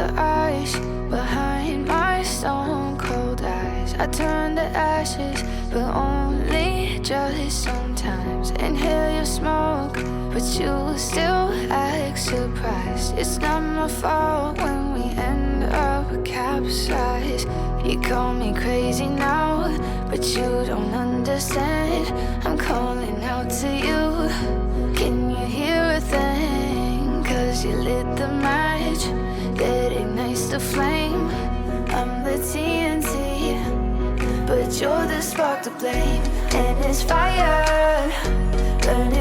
the ice behind my stone cold eyes. I turn to ashes, but only just sometimes. Inhale your smoke, but you still act surprised. It's not my fault when we end up capsized. You call me crazy now, but you don't understand. I'm calling out to you. Can you hear a thing? 'Cause you lit the match that ignites the flame. I'm the TNT, but you're the spark to blame. And it's fire burning